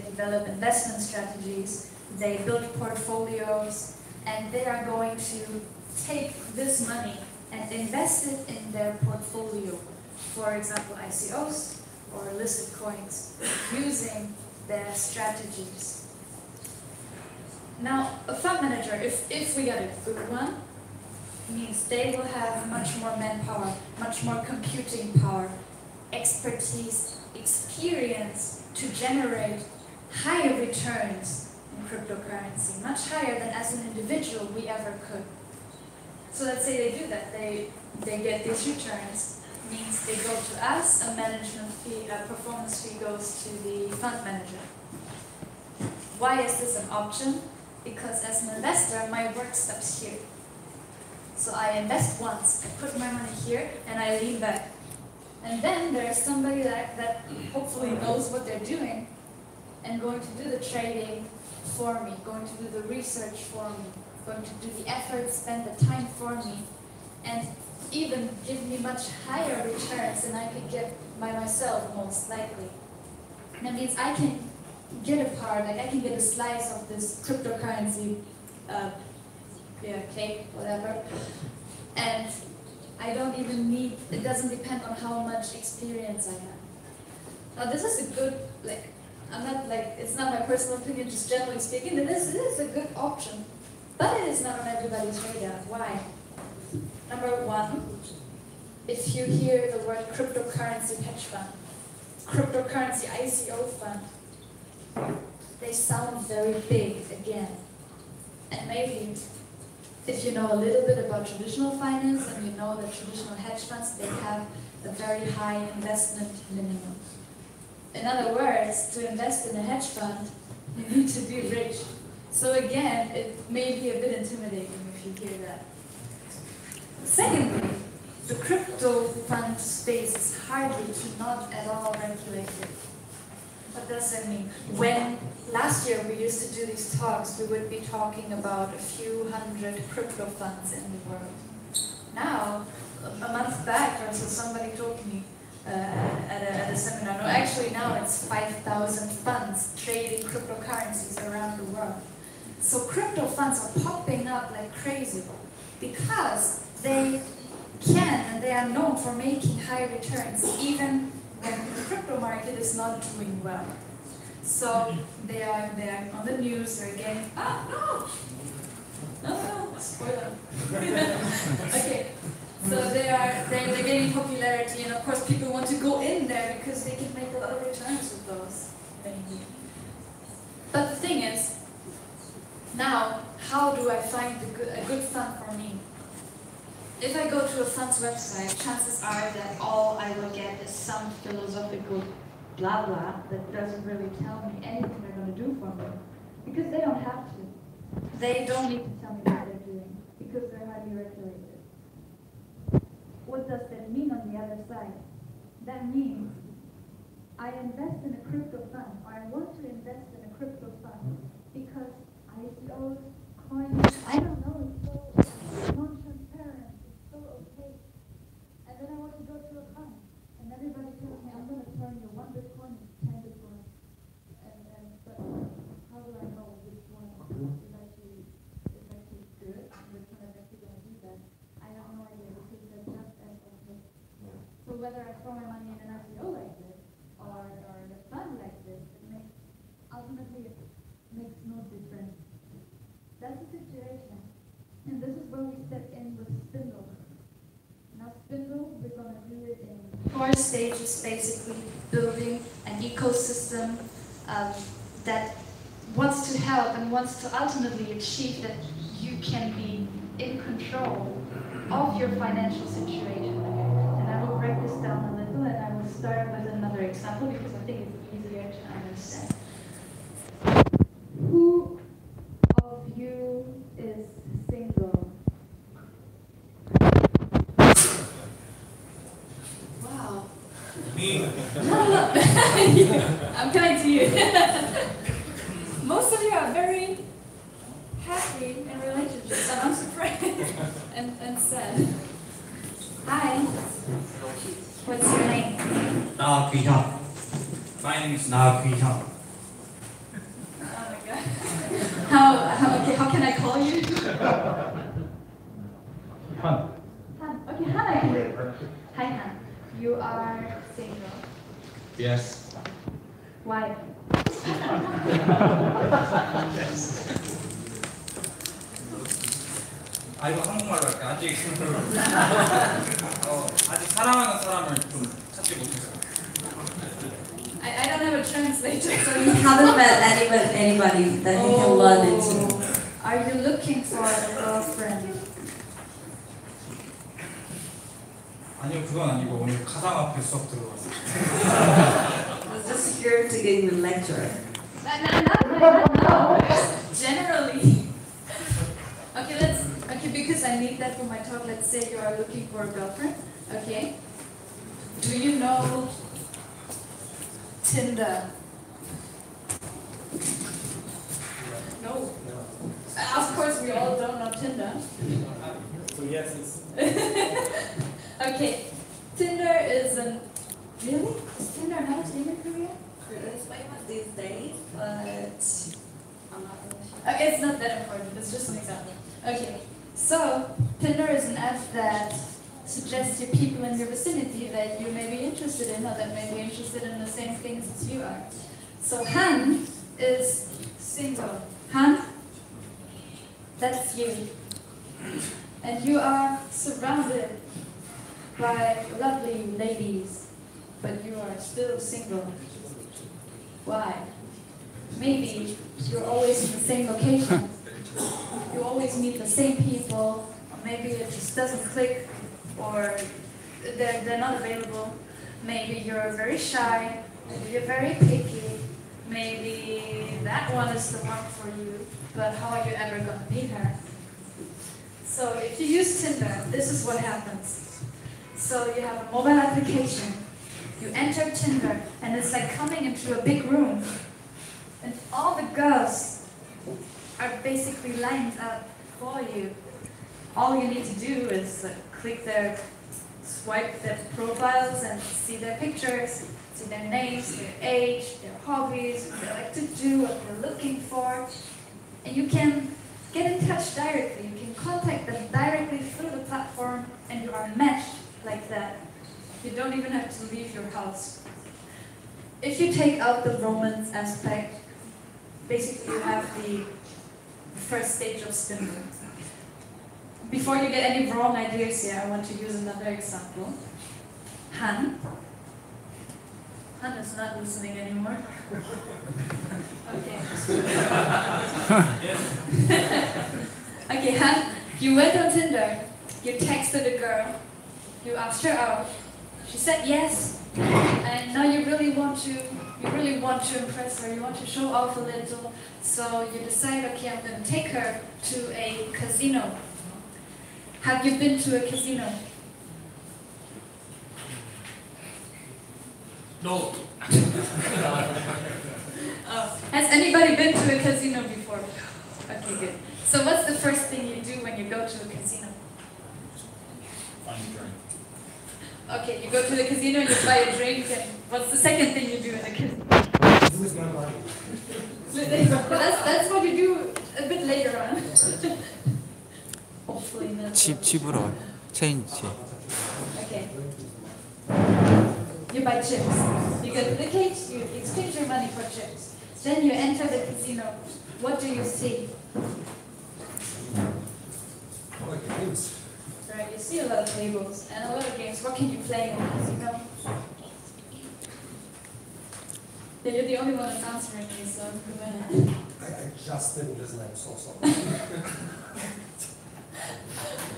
develop investment strategies, they build portfolios, and they are going to take this money and invest it in their portfolio. For example, ICOs or listed coins, using their strategies. Now, a fund manager, if we get a good one, means they will have much more manpower, much more computing power, expertise, experience to generate higher returns in cryptocurrency, much higher than as an individual we ever could. So let's say they do that, they get these returns, means they go to us, a management fee, a performance fee goes to the fund manager. Why is this an option? Because as an investor, my work stops here. So I invest once, I put my money here, and I lean back. And then there's somebody that hopefully knows what they're doing and going to do the trading for me, going to do the research for me, going to do the effort, spend the time for me, and even give me much higher returns than I could get by myself, most likely. And that means I can get a part, like I can get a slice of this cryptocurrency cake, whatever, and I don't even need, it doesn't depend on how much experience I have. Now this is a good, it's not my personal opinion, just generally speaking, this is a good option, but it is not on everybody's radar. Why? Number one, if you hear the word cryptocurrency hedge fund, cryptocurrency ICO fund, they sound very big again. And maybe if you know a little bit about traditional finance and you know that traditional hedge funds, they have a very high investment minimum. In other words, to invest in a hedge fund, you need to be rich. So again, it may be a bit intimidating if you hear that. Secondly, the crypto fund space is hardly to not at all regulated. What does that mean? When last year we used to do these talks, we would be talking about a few hundred crypto funds in the world. Now, a month back, or so somebody told me at a seminar, no, actually now it's 5,000 funds trading cryptocurrencies around the world. So crypto funds are popping up like crazy because they can and they are known for making high returns even when the crypto market is not doing well. So they are on the news, they're getting, no, spoiler. Okay, so they're gaining popularity, and of course people want to go in there because they can make a lot of returns with those. But the thing is, now, how do I find a good fund for me? If I go to a fund's website, chances are that all I will get is some philosophical blah blah that doesn't really tell me anything they're going to do for me. Because they don't have to. They don't need to tell me what they're doing because they're highly regulated. What does that mean on the other side? That means I invest in a crypto fund, or I want to invest in a crypto fund because ICOs, coins, I don't know, it's so non-transparent, it's so opaque. And then I want to go to a fund, and everybody tells me, I'm going to turn you 1 Bitcoin into 10 Bitcoin. But how do I know which one is actually good, and which one is actually going to do that? I have no idea because they're just as opaque. So whether I throw my money in an ICO like this, or in a fund like this, ultimately it makes no difference. That's the situation. And this is where we step in with Spindle. Now Spindle, we're going to do it in 4 stages, basically building an ecosystem that wants to help and wants to ultimately achieve that you can be in control of your financial situation. And I will break this down a little, and I will start with another example because I think it's easier to understand. Who of you is single? Wow. Me. No. I'm coming to you. Most of you are very happy in relationships, and I'm surprised and sad. Hi. What's your name? My name is How can I call you? Han. Han. Okay, Han. Hi, Han. You are single. Yes. Why? 아 이거 한국말로 할게. 아직 아직 사랑하는 사람을 좀 찾지 못해서. I don't have a translator. So you haven't met anybody that you can learn into. Are you looking for a girlfriend? 아니요 그건 아니고 오늘 가상화폐 수업 들어왔어요. I was just here to give you a lecture. No. Generally. Okay, because I need that for my talk. Let's say you are looking for a girlfriend. Okay. Do you know Tinder? No. Of course, we all don't know Tinder. So yes, it's. Okay. Tinder is an. Really? Is Tinder not a thing in Korea? It's famous these days, but I'm not really sure. Okay, it's not that important. It's just an example. Okay. So, Tinder is an app that suggests you people in your vicinity that you may be interested in or that may be interested in the same things as you are. So, Han is single. Han, that's you. And you are surrounded by lovely ladies, but you are still single. Why? Maybe you're always in the same location. You always meet the same people, or maybe it just doesn't click, or they're not available. Maybe you're very shy, maybe you're very picky, maybe that one is the one for you, but how are you ever going to meet her? So if you use Tinder, this is what happens. So you have a mobile application, you enter Tinder, and it's like coming into a big room, and all the girls are basically lined up for you. All you need to do is swipe their profiles and see their pictures, see their names, their age, their hobbies, what they like to do, what they're looking for. And you can get in touch directly. You can contact them directly through the platform and you are matched like that. You don't even have to leave your house. If you take out the romance aspect, basically you have the first stage of Spindle. Before you get any wrong ideas here, I want to use another example. Han. Han is not listening anymore. Okay. Okay, Han, you went on Tinder, you texted a girl, you asked her out, she said yes, and now you really want to impress her, you want to show off a little, so you decide, okay, I'm going to take her to a casino. Have you been to a casino? No. Oh. Has anybody been to a casino before? Okay, good. So what's the first thing you do when you go to a casino? Find a drink. Okay, you go to the casino and you buy a drink, and what's the second thing you do in a casino? Who's my money? That's what you do a bit later on. Hopefully not. 칩으로 체인지. Okay. You buy chips. You go to the cage, you exchange your money for chips. Then you enter the casino. What do you see? Games. Right, you see a lot of tables and a lot of games. What can you play in the casino? Yeah, you're the only one that's answering me, so go ahead. I just didn't listen, I'm so sorry.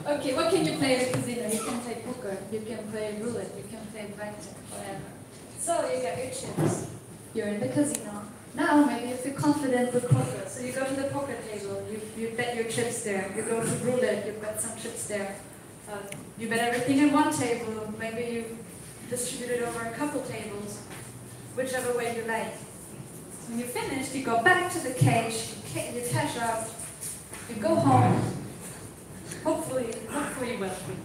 Okay, what can you play in a casino? You can play poker, you can play roulette, you can play blackjack, whatever. So you got your chips. You're in the casino. Now maybe you feel confident with poker. So you go to the poker table, you bet your chips there. You go to roulette, you bet some chips there. You bet everything in one table. Maybe you distribute it over a couple tables. Whichever way you like. When you're finished, you go back to the cage, you cash out, you go home. Hopefully wealthy.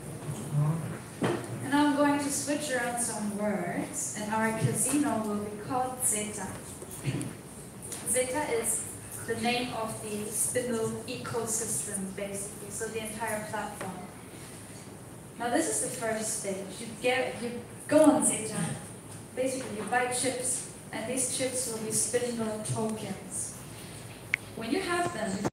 And now I'm going to switch around some words, and our casino will be called Zeta. Zeta is the name of the Spindle ecosystem, basically, so the entire platform. Now this is the first stage. You go on Zeta, basically you buy chips, and these chips will be Spindle tokens. When you have them,